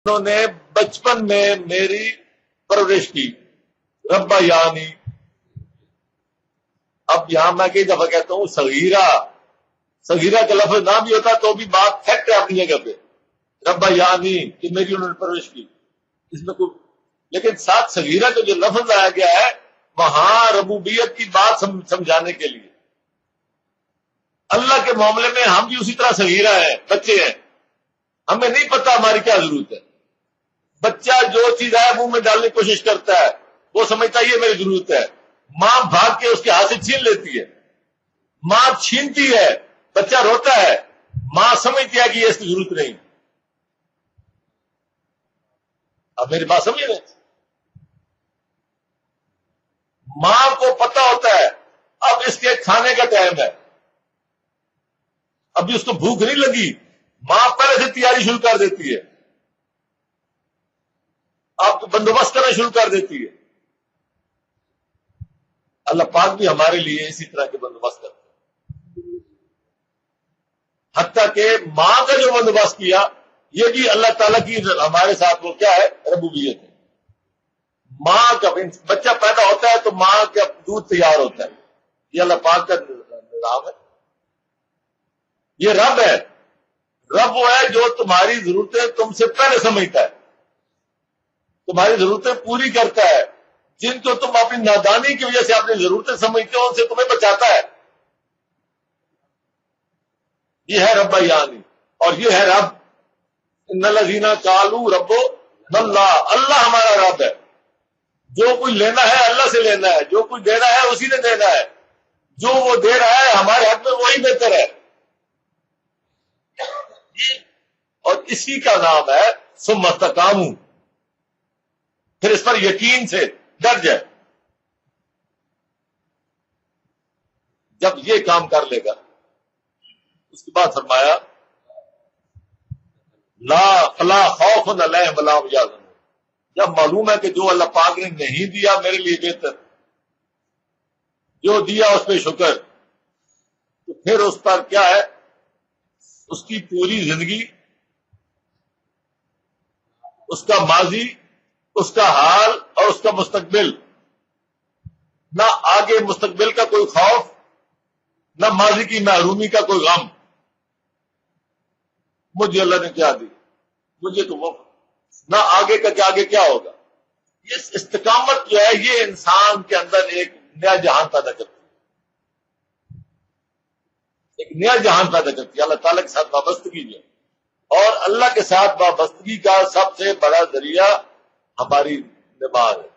انہوں نے بچپن میں میری پرورش کی، ربا یعنی. اب یہاں میں کئی دفعہ کہتا ہوں صغیرہ کا لفظ نہ بھی ہوتا تو بھی بات فیکٹ ہے اپنی جگہ پہ. ربا یعنی کہ میری انہوں نے پرورش کی، اس میں کوئی، لیکن ساتھ صغیرہ کا جو لفظ لایا گیا ہے وہاں ربوبیت کی بات سمجھانے کے لیے. اللہ کے معاملے میں ہم بھی اسی طرح صغیرہ ہیں، بچے ہیں، ہمیں نہیں پتا ہماری کیا ضرورت ہے. بچہ جو چیز ہے منہ میں ڈالنے کی کوشش کرتا ہے، وہ سمجھتا ہے یہ میری ضرورت ہے، ماں بھاگ کے اس کے ہاتھ سے چھین لیتی ہے، ماں چھینتی ہے، بچہ روتا ہے، ماں سمجھتی ہے کہ یہ اس کی ضرورت نہیں. اب میری بات سمجھ رہے؟ ماں کو پتا ہوتا ہے اب اس کے کھانے کا ٹائم ہے، ابھی اس کو بھوک نہیں لگی، ماں پہلے سے تیاری شروع کر دیتی ہے، آپ کو بندوبست کرنا شروع کر دیتی ہے. اللہ پاک بھی ہمارے لیے اسی طرح کے بندوبست کرتے ہیں. حتیٰ کہ ماں کا جو بندوبست کیا یہ بھی اللہ تعالیٰ کی ہمارے ساتھ وہ کیا ہے، ربوبیت ہے. ماں کا بچہ پیدا ہوتا ہے تو ماں کا دودھ تیار ہوتا ہے، یہ اللہ پاک کا نظام ہے. یہ رب ہے، رب وہ ہے جو تمہاری ضرورتیں تم سے پہلے سمجھتا ہے، تمہاری ضرورتیں پوری کرتا ہے. جن کو تم اپنی نادانی کی وجہ سے اپنی ضرورتیں سمجھتے ہو ان سے تمہیں بچاتا ہے. یہ ہے رب یعنی، اور یہ ہے رب. ان الذین قالوا ربنا اللہ، اللہ ہمارا رب ہے. جو کچھ لینا ہے اللہ سے لینا ہے، جو کچھ دینا ہے اسی نے دینا ہے، جو وہ دے رہا ہے ہمارے حق میں وہی بہتر ہے. اور اسی کا نام ہے ثم استقاموا، پھر اس پر یقین سے ڈر جائے. جب یہ کام کر لے گا اس کے بعد فرمایا فلا خوف علیہم ولا هم يحزنون. جب معلوم ہے کہ جو اللہ پاک نے نہیں دیا میرے لیے بہتر، جو دیا اس پہ شکر، تو پھر اس پر کیا ہے، اس کی پوری زندگی، اس کا ماضی، اس کا حال اور اس کا مستقبل، نہ آگے مستقبل کا کوئی خوف، نہ ماضی کی محرومی کا کوئی غم. مجھے اللہ نے کیا دی، مجھے تو وہ، نہ آگے کا کہ آگے کیا ہوگا. یہ استقامت جو ہے یہ انسان کے اندر ایک نیا جہان پیدا کرتی ہے، ایک نیا جہان پیدا کرتی ہے. اللہ تعالیٰ کے ساتھ وابستگی جو ہے، اور اللہ کے ساتھ وابستگی کا سب سے بڑا ذریعہ ہماری نماز ہے.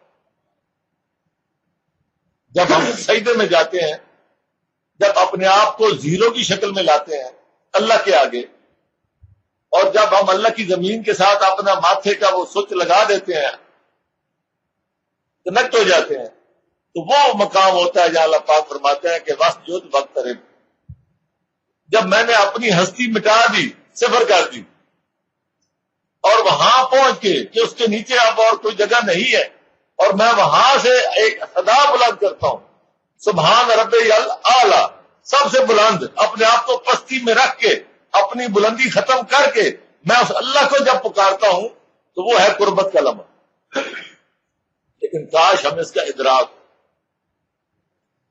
جب ہم سجدے میں جاتے ہیں، جب اپنے آپ کو زیرو کی شکل میں لاتے ہیں اللہ کے آگے، اور جب ہم اللہ کی زمین کے ساتھ اپنا ماتھے کا وہ سوچ لگا دیتے ہیں، کنیکٹ ہو جاتے ہیں، تو وہ مقام ہوتا ہے جہاں اللہ پاک فرماتے ہیں کہ واسجد واقترب. جب میں نے اپنی ہستی مٹا دی، صفر کر دی، اور وہاں پہنچ کے کہ اس کے نیچے اب اور کوئی جگہ نہیں ہے، اور میں وہاں سے ایک صدا بلند کرتا ہوں، سبحان ربی الاعلی، سب سے بلند، اپنے آپ کو پستی میں رکھ کے اپنی بلندی ختم کر کے میں اس اللہ کو جب پکارتا ہوں تو وہ ہے قربت کا لمحہ. لیکن کاش ہم اس کا ادراک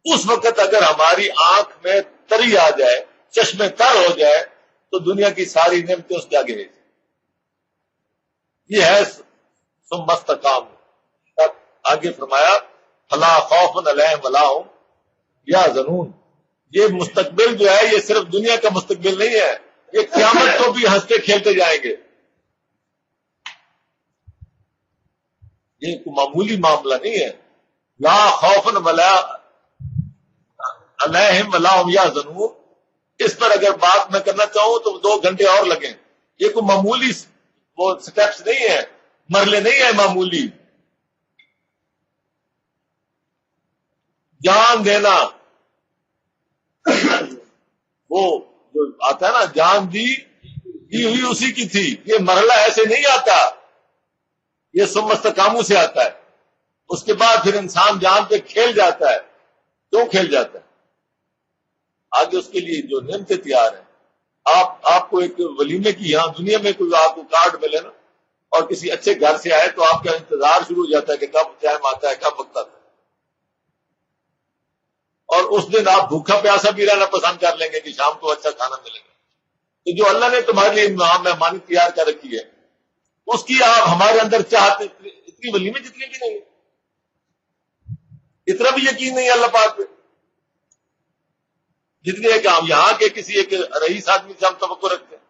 اس وقت اگر ہماری آنکھ میں تری آ جائے، چشمے تر ہو جائے، تو دنیا کی ساری نعمتیں اس کے آگے رہ جائیں. یہ ہے ثم استقاموا. آگے فرمایا فلا خوف علیہم ولا هم يحزنون. یہ مستقبل جو ہے یہ صرف دنیا کا مستقبل نہیں ہے، یہ قیامت کو بھی ہنستے کھیلتے جائیں گے. یہ کوئی معمولی معاملہ نہیں ہے. لا خوف ولا علیہم ولا هم يحزنون، اس پر اگر بات میں کرنا چاہوں تو 2 گھنٹے اور لگیں. یہ کوئی معمولی وہ سٹیپس نہیں ہے، مرلے نہیں ہے معمولی. جان دینا، وہ جو آتا ہے نا، جان دی ہوئی اسی کی تھی. یہ مرحلہ ایسے نہیں آتا، یہ ثم استقاموا سے آتا ہے. اس کے بعد پھر انسان جان پہ کھیل جاتا ہے. کیوں کھیل جاتا ہے؟ آگے اس کے لیے جو نعمتیں تیار ہیں. آپ کو ایک ولیمے کی یہاں دنیا میں کوئی آپ کو کارڈ ملے نا، اور کسی اچھے گھر سے آئے تو آپ کا انتظار شروع ہو جاتا ہے کہ کب ٹائم آتا ہے، کب وقت آتا ہے، اور اس دن آپ بھوکا پیاسا بھی رہنا پسند کر لیں گے کہ شام کو اچھا کھانا ملے گا۔ تو جو اللہ نے تمہارے لیے مہمانی تیار کر رکھی ہے، اس کی آپ ہمارے اندر چاہتے اتنی ولیمے جتنی بھی نہیں ہے، اتنا بھی یقین نہیں ہے اللہ پاک پہ جتنی ہے کہ ہم یہاں کے کسی ایک رئیس آدمی سے ہم توقع رکھتے ہیں۔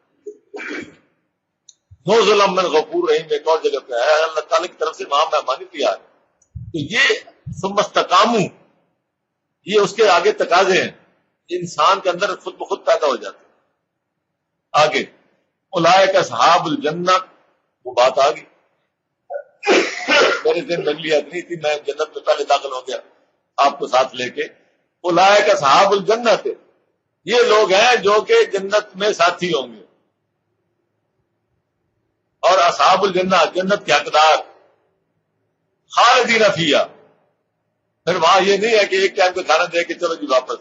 نو ظلم من غفور رحیم ایک اور جگہ پہ ہے، اللہ تعالیٰ کی طرف سے وہاں مہمانی تیار ہے۔ تو یہ ثم استقاموا، یہ اس کے آگے تقاضے ہیں، انسان کے اندر خود بخود پیدا ہو جاتے ہیں۔ آگے اولئک اصحاب الجنہ، وہ بات آ گئی میرے دن میں اگلی نہیں تھی، میں جنت میں پہلے داخل ہو گیا آپ کو ساتھ لے کے۔ اولئک اصحاب الجنہ تھے، یہ لوگ ہیں جو کہ جنت میں ساتھی ہوں گے، اور اصحاب الجنہ جنت کے حقدار، خالدین فیہا، پھر وہاں یہ نہیں ہے کہ ایک ٹائم کا کھانا دے کے چلو جی واپس،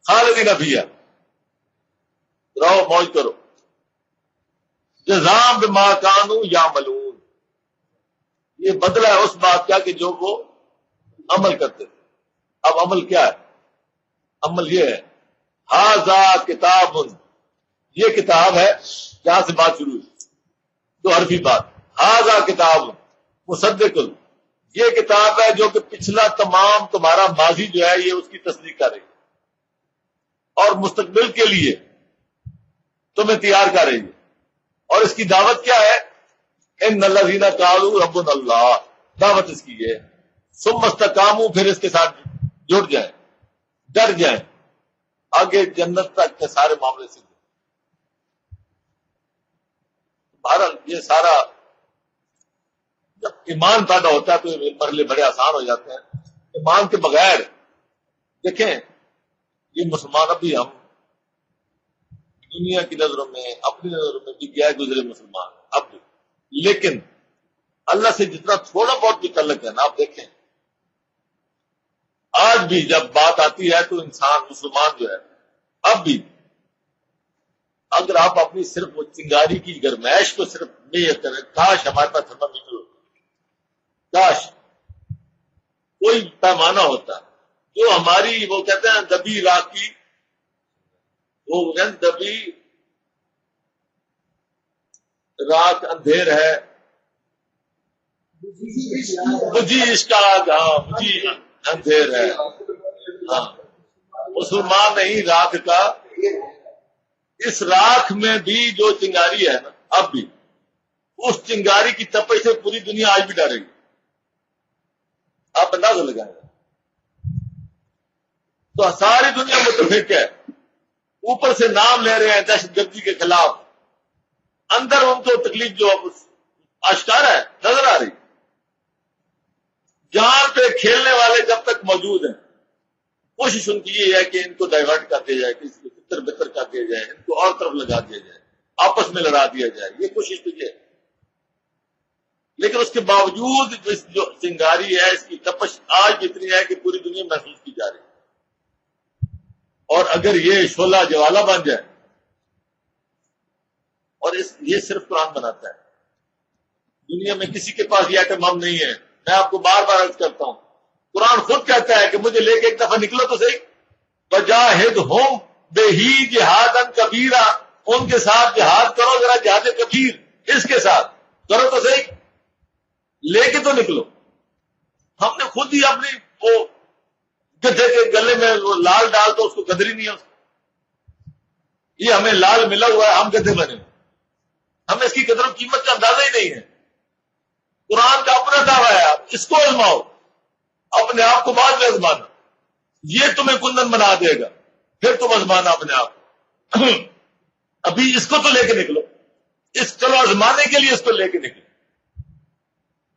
خالدین فیہا، رہو موج کرو، جزاء بما کانوا یعملون، یہ بدلہ ہے اس بات کا کہ جو وہ عمل کرتے تھے۔ اب عمل کیا ہے؟ عمل یہ ہے ھذا کتاب، یہ کتاب ہے جہاں سے بات شروع ہوئی، دو حرفی بات، ھذا کتاب مصدق، یہ کتاب ہے جو کہ پچھلا تمام تمہارا ماضی جو ہے یہ اس کی تصدیق کر رہی ہے، اور مستقبل کے لیے تمہیں تیار کر رہی ہے۔ اور اس کی دعوت کیا ہے؟ ان الذین قالوا ربنا اللہ، دعوت اس کی ہے ثم استقاموا، پھر اس کے ساتھ جڑ جائیں، ڈر جائیں، آگے جنت تک کے سارے معاملے سے۔ بہرحال یہ سارا جب ایمان پیدا ہوتا ہے تو یہ مرحلے بڑے آسان ہو جاتے ہیں۔ ایمان کے بغیر دیکھیں یہ مسلمان ابھی ہم دنیا کی نظروں میں اپنی نظروں میں بھی گیا گزرے مسلمان اب بھی، لیکن اللہ سے جتنا تھوڑا بہت بھی تعلق ہے نا، آپ دیکھیں آج بھی جب بات آتی ہے تو انسان مسلمان جو ہے اب بھی، اگر آپ اپنی صرف وہ چنگاری کی گرمائش کو صرف نہیں کریں، کاش ہمارے پاس تھرمامیٹر ہوتا، کاش کوئی پیمانہ ہوتا جو ہماری وہ کہتے ہیں دبی راک کی، وہ دبی رات اندھیر ہے، مجھے اس کا ہاں مجھے اندھیر ہے، ہاں مسلمان نہیں راک کا، اس راکھ میں بھی جو چنگاری ہے نا اب بھی، اس چنگاری کی تپش سے پوری دنیا آج بھی ڈرے گی، آپ اندازہ لگائیں۔ تو ساری دنیا متفق ہے، اوپر سے نام لے رہے ہیں دہشت گردی کے خلاف، اندر ان کو تکلیف جو آشکار ہے نظر آ رہی۔ جہاں پہ کھیلنے والے جب تک موجود ہیں کوشش ان کی یہ ہے کہ ان کو ڈائیورٹ کر دیا جائے، کسی کو تر بتر کر دیا جائے، ان کو اور طرف لگا دیا جائے، آپس میں لڑا دیا جائے، یہ کوشش تو یہ ہے۔ لیکن اس کے باوجود اس جو چنگاری ہے، اس کی تپش آج بھی اتنی ہے کہ پوری دنیا محسوس کی جا رہی ہے۔ اور اگر یہ شعلہ جوالا بن جائے، اور یہ صرف قرآن بناتا ہے، دنیا میں کسی کے پاس یہ ایٹم بم نہیں ہے، میں آپ کو بار بار عرض کرتا ہوں، قرآن خود کہتا ہے کہ مجھے لے کے ایک دفعہ نکلو تو صحیح، وجاہدہم بہی جہادا کبیرا، ان کے ساتھ جہاد کرو، ذرا جہاد کبیر اس کے ساتھ کرو تو صحیح، لے کے تو نکلو۔ ہم نے خود ہی اپنی وہ گدھے کے گلے میں وہ لال ڈال تو اس کو قدر ہی نہیں ہے، اس کو یہ ہمیں لال ملا ہوا ہے، ہم گدھے بنے ہوئے، ہمیں اس کی قدر و قیمت کا اندازہ ہی نہیں ہے۔ قرآن کا اپنا دعویٰ ہے، آپ اس کو آزماؤ، اپنے آپ کو بعد میں آزمانا، یہ تمہیں کندن بنا دے گا، پھر تم آزمانا اپنے آپ۔ ابھی اس کو تو لے کے نکلو، اس چلو آزمانے کے لیے اس کو لے کے نکلو،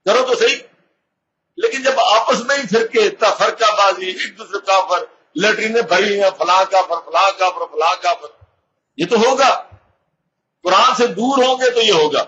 کرو تو صحیح۔ لیکن جب آپس میں ہی پھر کے فرقہ بازی، ایک دوسرے کافر، لیٹرینیں بھری ہیں، فلاں کافر فلاں کافر فلاں کافر، یہ تو ہوگا۔ قرآن سے دور ہوں گے تو یہ ہوگا۔